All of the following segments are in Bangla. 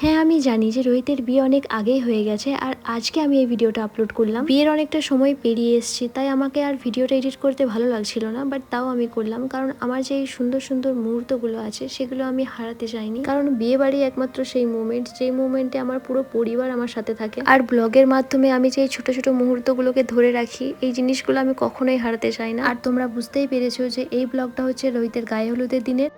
হ্যাঁ আমি জানি যে রোহিতের বিয়ে অনেক আগেই হয়ে গেছে, আর আজকে আমি এই ভিডিওটা আপলোড করলাম। বিয়ের অনেকটা সময় পেরিয়ে এসেছি, তাই আমাকে আর ভিডিওটা এডিট করতে ভালো লাগছিল না, বাট তাও আমি করলাম, কারণ আমার যে সুন্দর সুন্দর মুহূর্তগুলো আছে সেগুলো আমি হারাতে চাইনি। কারণ বিয়ে বাড়ি একমাত্র সেই মুভমেন্ট, যেই মুভমেন্টে আমার পুরো পরিবার আমার সাথে থাকে, আর ব্লগের মাধ্যমে আমি যে ছোট ছোট মুহূর্তগুলোকে ধরে রাখি, এই জিনিসগুলো আমি কখনোই হারাতে চাই না। আর তোমরা বুঝতেই পেরেছো যে এই ব্লগটা হচ্ছে রোহিতের গায়ে হলুদের দিনের।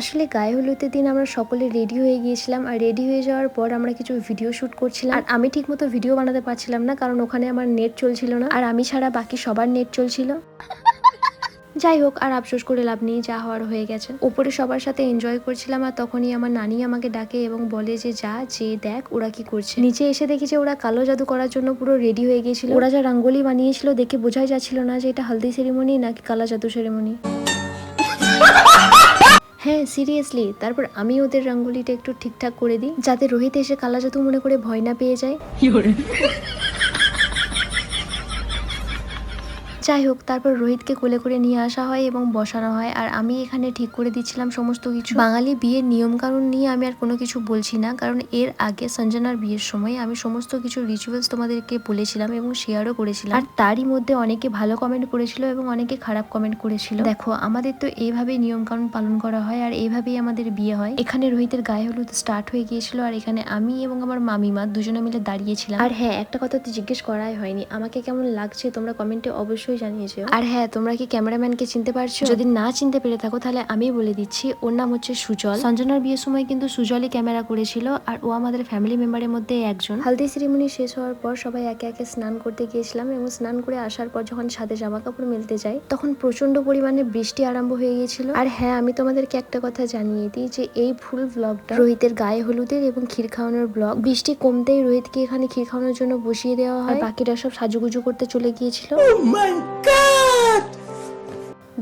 আসলে গায়ে হলুদের দিন আমরা সকলে রেডি হয়ে গিয়েছিলাম, আর রেডি হয়ে যাওয়ার পর আমরা কিছু ভিডিও শুট করছিলাম, আর আমি ঠিক মতো ভিডিও বানাতে পারছিলাম না, কারণ ওখানে আমার নেট চলছিল না, আর আমি ছাড়া বাকি সবার নেট চলছিল। যাই হোক, আর আফসোস করে লাভ নেই, যা হওয়ার হয়ে গেছে। ওপরে সবার সাথে এনজয় করছিলাম, আর তখনই আমার নানি আমাকে ডাকে এবং বলে যে যা, যে দেখ ওরা কি করছে। নিচে এসে দেখি যে ওরা কালো জাদু করার জন্য পুরো রেডি হয়ে গিয়েছিল। ওরা যা রঙ্গোলি বানিয়েছিল দেখে বোঝাই যাচ্ছিল না যে এটা হলদি সেরিমনি নাকি কালো জাদু সেরিমনি। হ্যাঁ সিরিয়াসলি। তারপর আমি ওদের রঙ্গোলিটা একটু ঠিকঠাক করে দিই, যাতে রোহিত এসে কালা জাদু মনে করে ভয় না পেয়ে যায়। যাই হোক, তারপর রোহিতকে কোলে করে নিয়ে আসা হয় এবং বসানো হয়, আর আমি এখানে ঠিক করে দিচ্ছিলাম সমস্ত কিছু। বাঙালি বিয়ের নিয়ম কানুন নিয়ে আমি আর কোনো কিছু বলছি না, কারণ এর আগে সঞ্জনার বিয়ের সময় আমি সমস্ত কিছু রিচুয়ালস তোমাদেরকে বলেছিলাম এবং শেয়ারও করেছিলাম, আর তারই মধ্যে অনেকে ভালো কমেন্ট করেছিল এবং অনেকে খারাপ কমেন্ট করেছিল। দেখো, আমাদের তো এইভাবেই নিয়ম কানুন পালন করা হয়, আর এইভাবেই আমাদের বিয়ে হয়। এখানে রোহিতের গায়ে হলুদ স্টার্ট হয়ে গিয়েছিল, আর এখানে আমি এবং আমার মামিমা দুজনে মিলে দাঁড়িয়েছিলাম। আর হ্যাঁ, একটা কথা তো জিজ্ঞেস করাই হয়নি, আমাকে কেমন লাগছে তোমরা কমেন্টে অবশ্যই জানিয়েছো। আর হ্যাঁ, তোমরা কি ক্যামেরাম্যানকে চিনতে পারছো? যদি না চিনতে পেরে থাকো তাহলে আমি বলে দিচ্ছি, ওর নাম হচ্ছে সুজল। সঞ্জনার বিয়ের সময় কিন্তু সুজলই ক্যামেরা করেছিল, আর ও আমাদের ফ্যামিলি মেম্বারের মধ্যে একজন। হালদি সেরিমনি শেষ হওয়ার পর সবাই একে একে স্নান করতে গিয়েছিলাম, এবং স্নান করে আসার পর যখন ছাদে জামা কাপড় মেলতে যাই তখন প্রচন্ড পরিমাণে বৃষ্টি আরম্ভ হয়ে গিয়েছিল। আর হ্যাঁ, আমি তোমাদেরকে একটা কথা জানিয়ে দিই যে এই ফুল ব্লগটা রোহিতের গায়ে হলুদের এবং ক্ষীর খাওয়ানোর ব্লগ। বৃষ্টি কমতেই রোহিতকে এখানে ক্ষীর খাওয়ানোর জন্য বসিয়ে দেওয়া হয়, বাকিরা সব সাজুগুজু করতে চলে গিয়েছিল।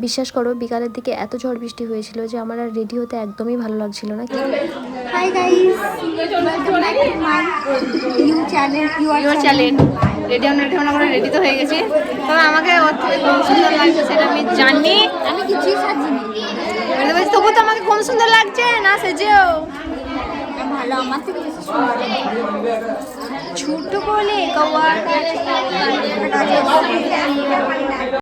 বিশ্বাস করো, বিকালের দিকে এত ঝড় বৃষ্টি হয়েছিল যে আমার আর রেডি হতে একদমই ভালো লাগছিল না। Hi guys, welcome back to my new channel your channel. আমরা রেডি তো হয়ে গেছি, তবে আমাকে ওর থেকে কম সুন্দর লাগছে সেটা আমি জানি। আমি কিছুই সাজিনি, তবু তো আমাকে কম সুন্দর লাগছে না সেজেও ভালো, আমার থেকে বেশি সুন্দর। ছোট বলে কওয়া